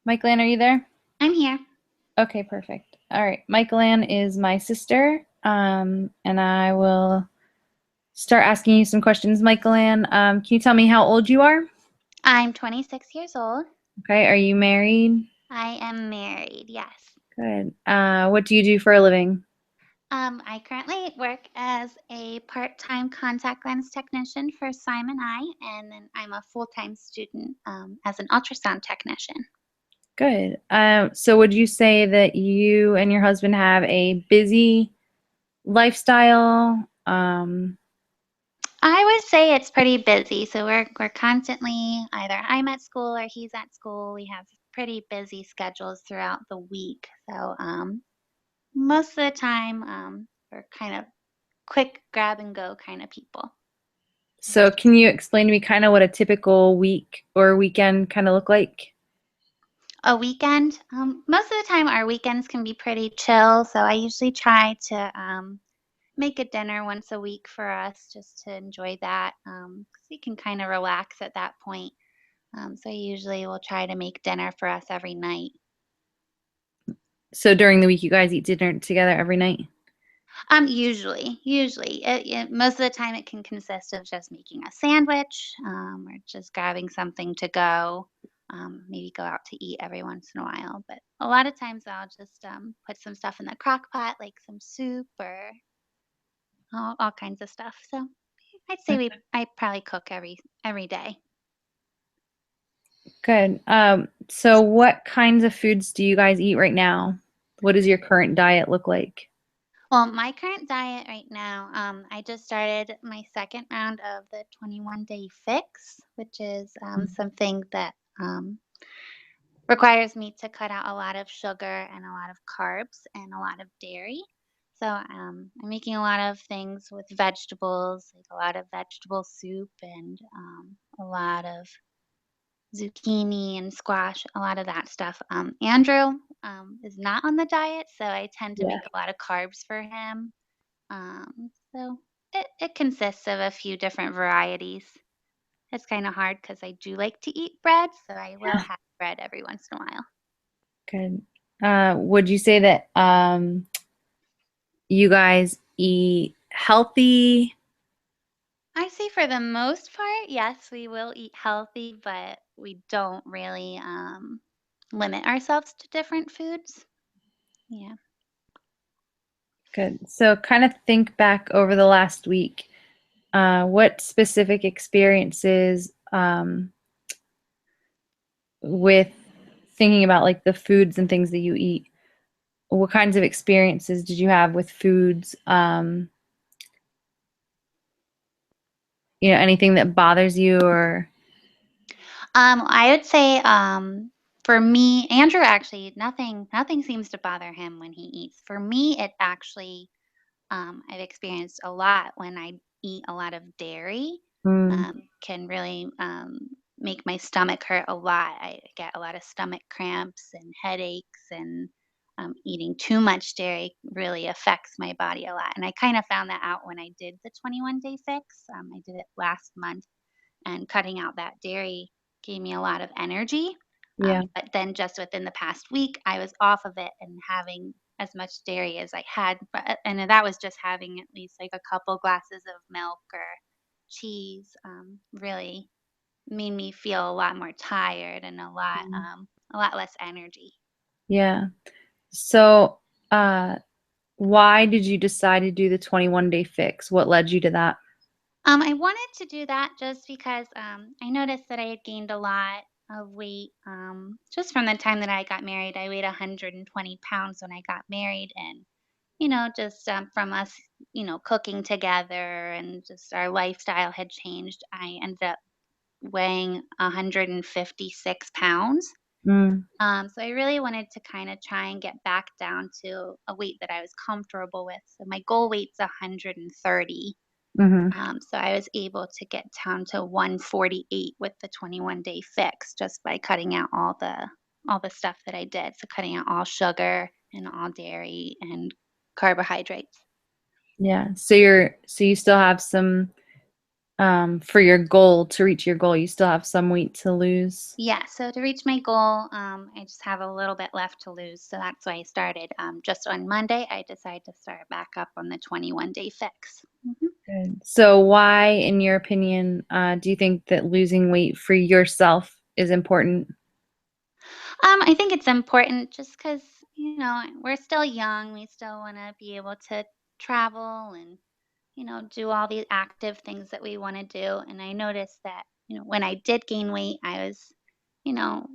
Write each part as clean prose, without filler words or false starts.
Michaelan, are you there? I'm here. Okay, perfect. All right. Michaelan is my sister, and I will start asking you some questions. Michaelan, can you tell me how old you are? I'm 26 years old. Okay. Are you married? I am married, yes. Good. What do you do for a living? I currently work as a part-time contact lens technician for Simon Eye, and then I'm a full-time student as an ultrasound technician. Good. So would you say that you and your husband have a busy lifestyle? I would say it's pretty busy, so we're constantly either I'm at school or he's at school. We have pretty busy schedules throughout the week, so most of the time we're kind of quick grab and go kind of people. So can you explain to me kind of what a typical week or weekend kind of look like? A weekend, most of the time our weekends can be pretty chill, so I usually try to make a dinner once a week for us just to enjoy that, 'cause we can kind of relax at that point. So I usually will try to make dinner for us every night. So during the week, you guys eat dinner together every night? Usually, most of the time it can consist of just making a sandwich, or just grabbing something to go. Maybe go out to eat every once in a while, but a lot of times I'll just put some stuff in the crock pot, like some soup or all kinds of stuff. So I'd say I probably cook every day. Good. So what kinds of foods do you guys eat right now? What does your current diet look like? Well, my current diet right now, I just started my second round of the 21-day fix, which is something that requires me to cut out a lot of sugar and a lot of carbs and a lot of dairy. So I'm making a lot of things with vegetables, like a lot of vegetable soup and a lot of zucchini and squash, a lot of that stuff. Andrew is not on the diet, so I tend to Yeah. make a lot of carbs for him. So it consists of a few different varieties. It's kind of hard because I do like to eat bread, so I will Yeah. have bread every once in a while. Good. Would you say that you guys eat healthy? I say for the most part, yes, we will eat healthy, but we don't really limit ourselves to different foods. Yeah. Good. So kind of think back over the last week. What specific experiences with thinking about like the foods and things that you eat? What kinds of experiences did you have with foods? Anything that bothers you or I would say for me, Andrew actually nothing seems to bother him when he eats. For me, it actually I've experienced a lot when I eat a lot of dairy. mm, Can really make my stomach hurt a lot. I get a lot of stomach cramps and headaches, and eating too much dairy really affects my body a lot. And I kind of found that out when I did the 21-day fix. I did it last month, and cutting out that dairy gave me a lot of energy. yeah. But then just within the past week, I was off of it and having as much dairy as I had, and that was just having at least like a couple glasses of milk or cheese. Really made me feel a lot more tired and a lot less energy. Yeah. So, why did you decide to do the 21-day fix? What led you to that? I wanted to do that just because I noticed that I had gained a lot of weight just from the time that I got married. I weighed 120 pounds when I got married, and just from us, cooking together and just our lifestyle had changed. I ended up weighing 156 pounds. Mm, So I really wanted to kind of try and get back down to a weight that I was comfortable with. So my goal weight's 130. hmm. So I was able to get down to 148 with the 21-day fix just by cutting out all the stuff that I did. So cutting out all sugar and all dairy and carbohydrates. Yeah. So you still have some for your goal, to reach your goal, you still have some weight to lose? Yeah, so to reach my goal, I just have a little bit left to lose. So that's why I started. Just on Monday, I decided to start back up on the 21-day fix. Good. So why, in your opinion, do you think that losing weight for yourself is important? I think it's important just because, we're still young. We still want to be able to travel and, do all the active things that we want to do. And I noticed that, when I did gain weight, I was,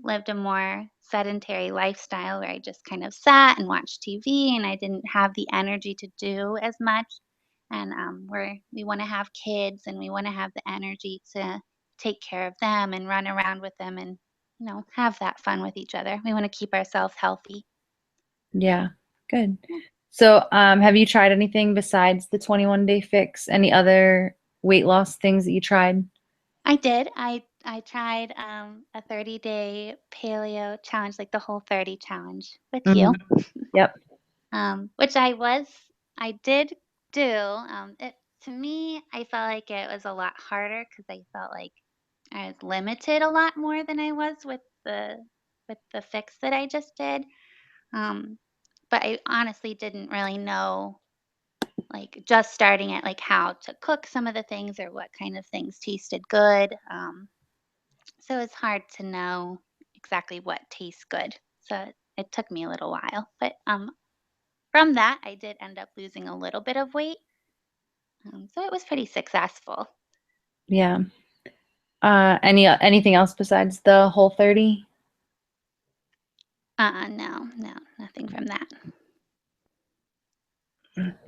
lived a more sedentary lifestyle where I just kind of sat and watched TV and I didn't have the energy to do as much. And we want to have kids and we want to have the energy to take care of them and run around with them and have that fun with each other. We want to keep ourselves healthy. Yeah, good. Yeah. So, have you tried anything besides the 21-day fix? Any other weight loss things that you tried? I did. I tried a 30-day paleo challenge, like the whole 30 challenge with you. Mhm. Yep. Which I did do. It to me, I felt like it was a lot harder because I felt like I was limited a lot more than I was with the fix that I just did. Um, but I honestly didn't really know, like just starting it, like how to cook some of the things or what kind of things tasted good. So it's hard to know exactly what tastes good. So it took me a little while, but from that, I did end up losing a little bit of weight. So it was pretty successful. Yeah. Anything else besides the Whole 30? No, no, nothing from that.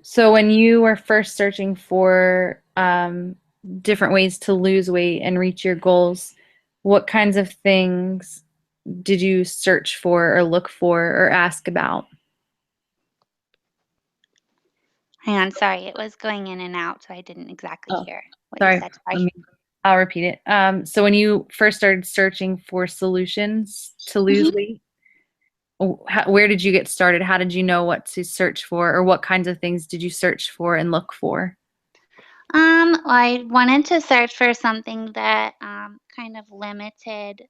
So when you were first searching for different ways to lose weight and reach your goals, what kinds of things did you search for or look for or ask about? Hang on, sorry, it was going in and out, so I didn't exactly Oh, hear what you sorry. said. Let Sorry. me, I'll repeat it. So when you first started searching for solutions to lose Mhm. weight, where did you get started? How did you know what to search for, or what kinds of things did you search for and look for? I wanted to search for something that kind of limited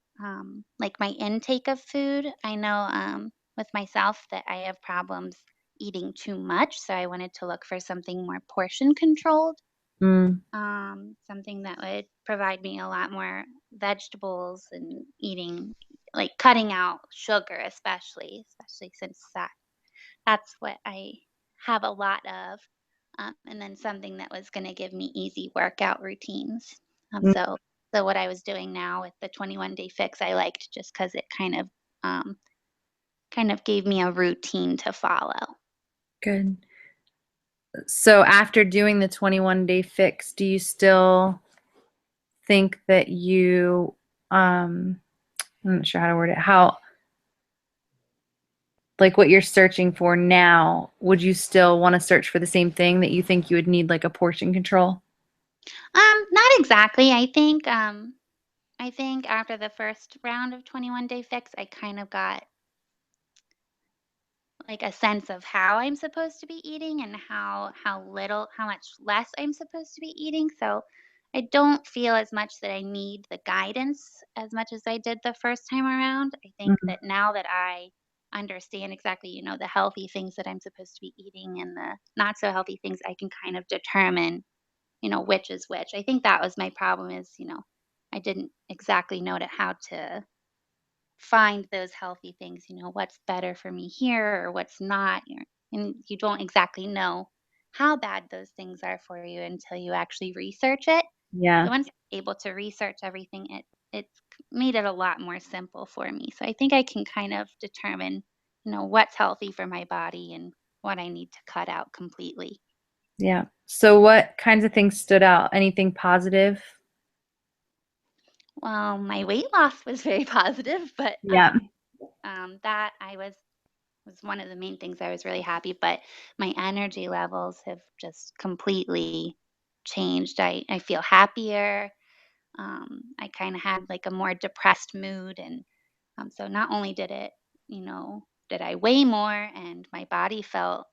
like my intake of food. I know with myself that I have problems eating too much, so I wanted to look for something more portion controlled. Mm, Something that would provide me a lot more vegetables and eating, like cutting out sugar, especially since that's what I have a lot of. And then something that was going to give me easy workout routines. Um, mm, so, so what I was doing now with the 21-day fix, I liked just because it um, kind of gave me a routine to follow. good. So after doing the 21-day fix, do you still think that um, I'm not sure how to word it, how, like what you're searching for now, would you still want to search for the same thing that you think you would need like a portion control? Not exactly. I think after the first round of 21-day fix, I kind of got like a sense of how I'm supposed to be eating and how much less I'm supposed to be eating. So I don't feel as much that I need the guidance as much as I did the first time around. I think Mhm. that now that I understand exactly, the healthy things that I'm supposed to be eating and the not so healthy things, I can kind of determine, which is which. I think that was my problem is, I didn't exactly know how to find those healthy things, what's better for me here or what's not. And you don't exactly know how bad those things are for you until you actually research it. Yeah, So once you're able to research everything, it's made it a lot more simple for me. So I think I can kind of determine, what's healthy for my body and what I need to cut out completely. yeah. So what kinds of things stood out? Anything positive? Well, my weight loss was very positive, but Yeah. that was one of the main things I was really happy, but my energy levels have just completely changed. I feel happier. I kind of had like a more depressed mood. And so not only did I weigh more and my body felt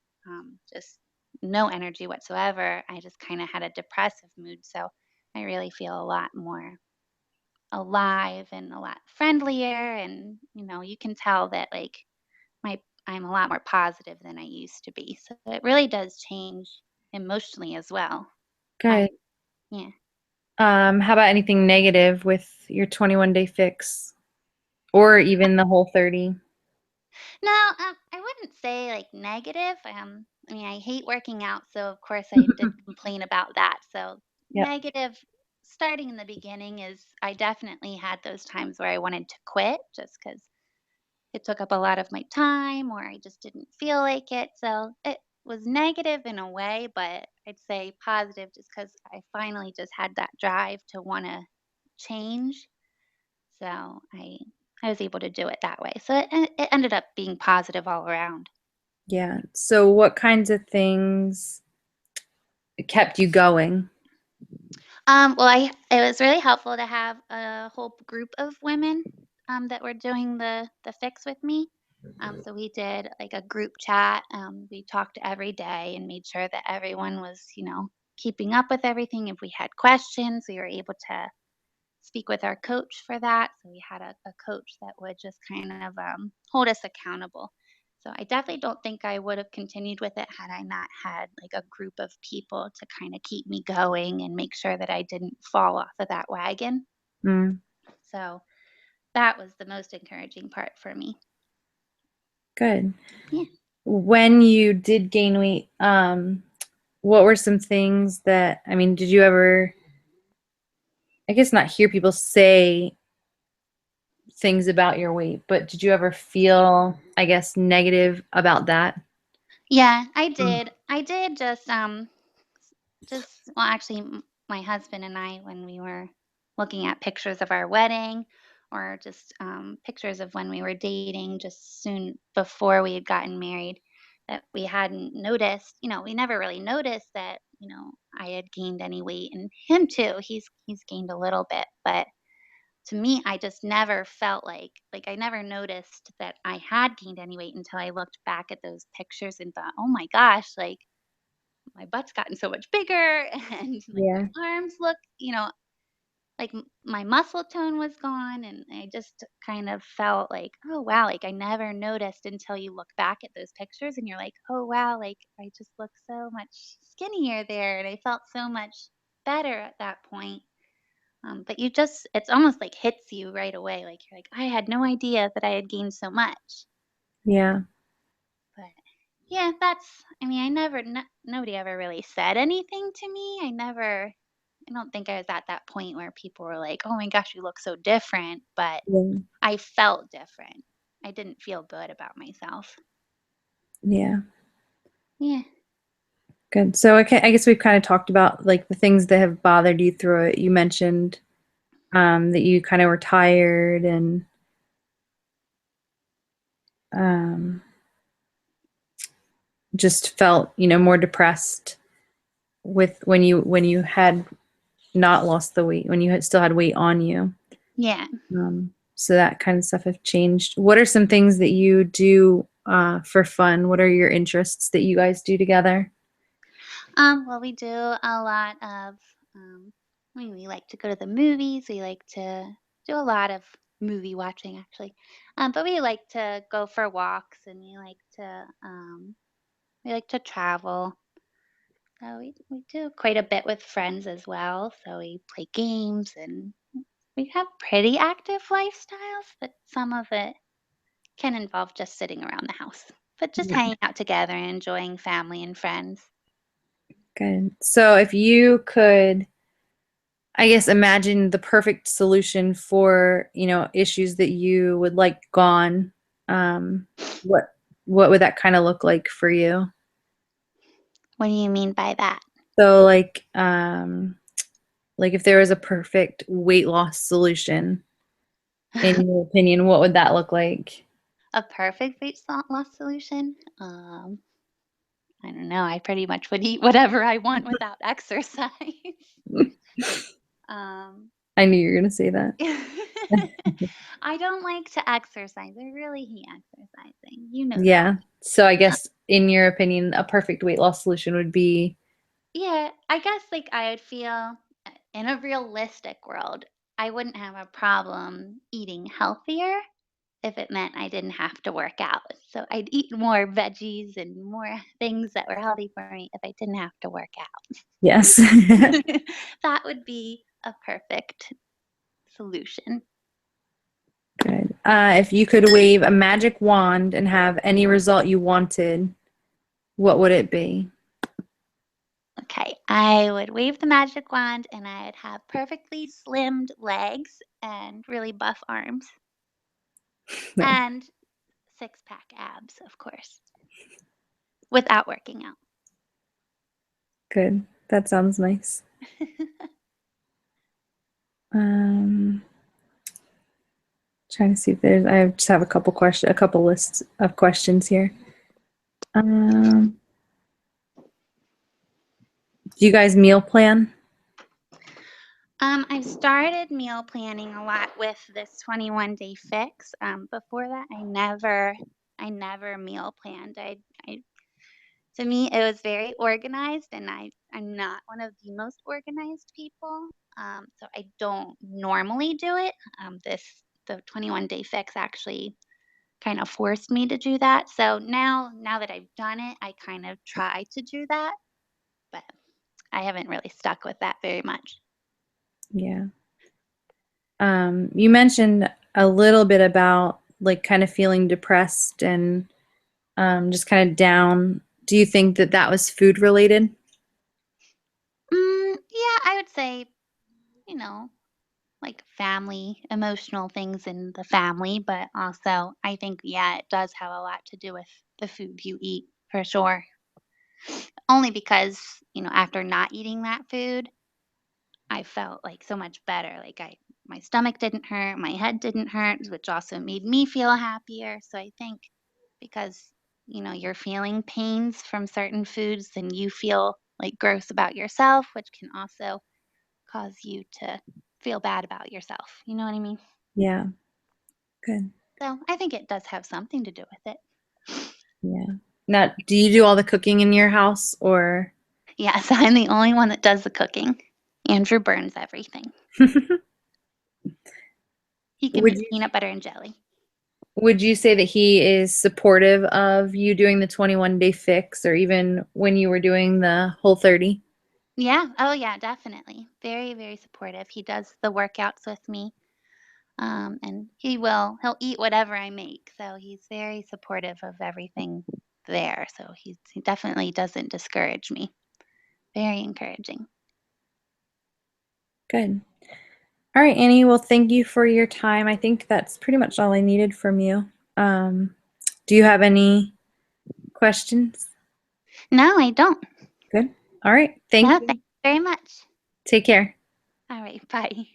just no energy whatsoever, I just kind of had a depressive mood. So I really feel a lot more alive and a lot friendlier, and you can tell that like my I'm a lot more positive than I used to be. So it really does change emotionally as well. I Good. Yeah. How about anything negative with your 21-day fix or even the whole 30? No, I wouldn't say like negative. I mean, I hate working out, so of course I did complain about that. So Yep. negative starting in the beginning is I definitely had those times where I wanted to quit just because it took up a lot of my time or I just didn't feel like it. So it was negative in a way, but I'd say positive just because I finally just had that drive to want to change. So I was able to do it that way. So it ended up being positive all around. Yeah. So what kinds of things kept you going? Well, it was really helpful to have a whole group of women that were doing the fix with me. So we did like a group chat. We talked every day and made sure that everyone was, keeping up with everything. If we had questions, we were able to speak with our coach for that. So we had a coach that would just kind of hold us accountable. So I definitely don't think I would have continued with it had I not had like a group of people to kind of keep me going and make sure that I didn't fall off of that wagon. Mm, So that was the most encouraging part for me. good. Yeah. When you did gain weight, what were some things that, I mean, did you ever, I guess not hear people say things about your weight, but did you ever feel, I guess, negative about that? Yeah, I Mm. did. I did just well, actually, my husband and I, when we were looking at pictures of our wedding or just pictures of when we were dating just soon before we had gotten married, that we hadn't noticed, we never really noticed that, I had gained any weight and him too. He's gained a little bit, but to me, I just never felt like I never noticed that I had gained any weight until I looked back at those pictures and thought, "Oh my gosh, like my butt's gotten so much bigger and like my Yeah. arms look, like my muscle tone was gone." And I just kind of felt like, oh wow, like I never noticed until you look back at those pictures and you're like, oh wow, like I just look so much skinnier there and I felt so much better at that point. But it's almost like hits you right away. Like you're like, I had no idea that I had gained so much. Yeah. But yeah, I mean, nobody ever really said anything to me. I don't think I was at that point where people were like, oh my gosh, you look so different. But Yeah. I felt different. I didn't feel good about myself. Yeah. Yeah. Good. So I guess we've kind of talked about like the things that have bothered you through it. You mentioned that you kind of were tired and um, just felt, more depressed with when you had not lost the weight, when you had still had weight on you. Yeah. So that kind of stuff have changed. What are some things that you do for fun? What are your interests that you guys do together? Well, we do a lot of, um, I mean, we like to go to the movies. We like to do a lot of movie watching, actually. But we like to go for walks and we like to travel. So we do quite a bit with friends as well. So we play games and we have pretty active lifestyles, but some of it can involve just sitting around the house, but just Yeah. hanging out together and enjoying family and friends. Good. So if you could, I guess, imagine the perfect solution for, issues that you would like gone, um, what what would that kind of look like for you? What do you mean by that? So like if there was a perfect weight loss solution, in your opinion, what would that look like? A perfect loss solution? I don't know. I pretty much would eat whatever I want without exercise. um, I knew you were gonna say that. I don't like to exercise. I really hate exercising. You know that. Yeah. So I guess in your opinion, a perfect weight loss solution would be Yeah, I guess like I would feel in a realistic world, I wouldn't have a problem eating healthier if it meant I didn't have to work out. So I'd eat more veggies and more things that were healthy for me if I didn't have to work out. Yes. That would be a perfect solution. Good. If you could wave a magic wand and have any result you wanted, what would it be? Okay, I would wave the magic wand and I'd have perfectly slimmed legs and really buff arms Nice. and six-pack abs, of course, without working out. Good. That sounds nice. Um, Trying to see if there's. I just have a couple lists of questions here. Do you guys meal plan? I've started meal planning a lot with this 21-day fix. Before that, I never meal planned. To me, it was very organized, and I'm not one of the most organized people. So I don't normally do it. The 21-day fix actually kind of forced me to do that. So now that I've done it, I kind of try to do that, but I haven't really stuck with that very much. Yeah. You mentioned a little bit about like kind of feeling depressed and just kind of down. Do you think that that was food related? Yeah, I would say, you know, like family, emotional things in the family, but also I think, yeah, it does have a lot to do with the food you eat for sure. Only because, after not eating that food, I felt like so much better. Like my stomach didn't hurt, my head didn't hurt, which also made me feel happier. So I think because, you're feeling pains from certain foods, then you feel like gross about yourself, which can also cause you to feel bad about yourself. You know what I mean? Yeah. Good. So I think it does have something to do with it. Yeah. Now, do you do all the cooking in your house or? Yes, I'm the only one that does the cooking. Andrew burns everything. He can Would make you peanut butter and jelly. would you say that he is supportive of you doing the 21-day fix or even when you were doing the Whole 30? Yeah. Oh, yeah, definitely. Very, very supportive. He does the workouts with me. And he'll eat whatever I make. So he's very supportive of everything there. So he definitely doesn't discourage me. Very encouraging. Good. All right, Annie. Well, thank you for your time. I think that's pretty much all I needed from you. Um, do you have any questions? No, I don't. Good. All right. Thank No, you. thank you very much. Take care. All right. Bye.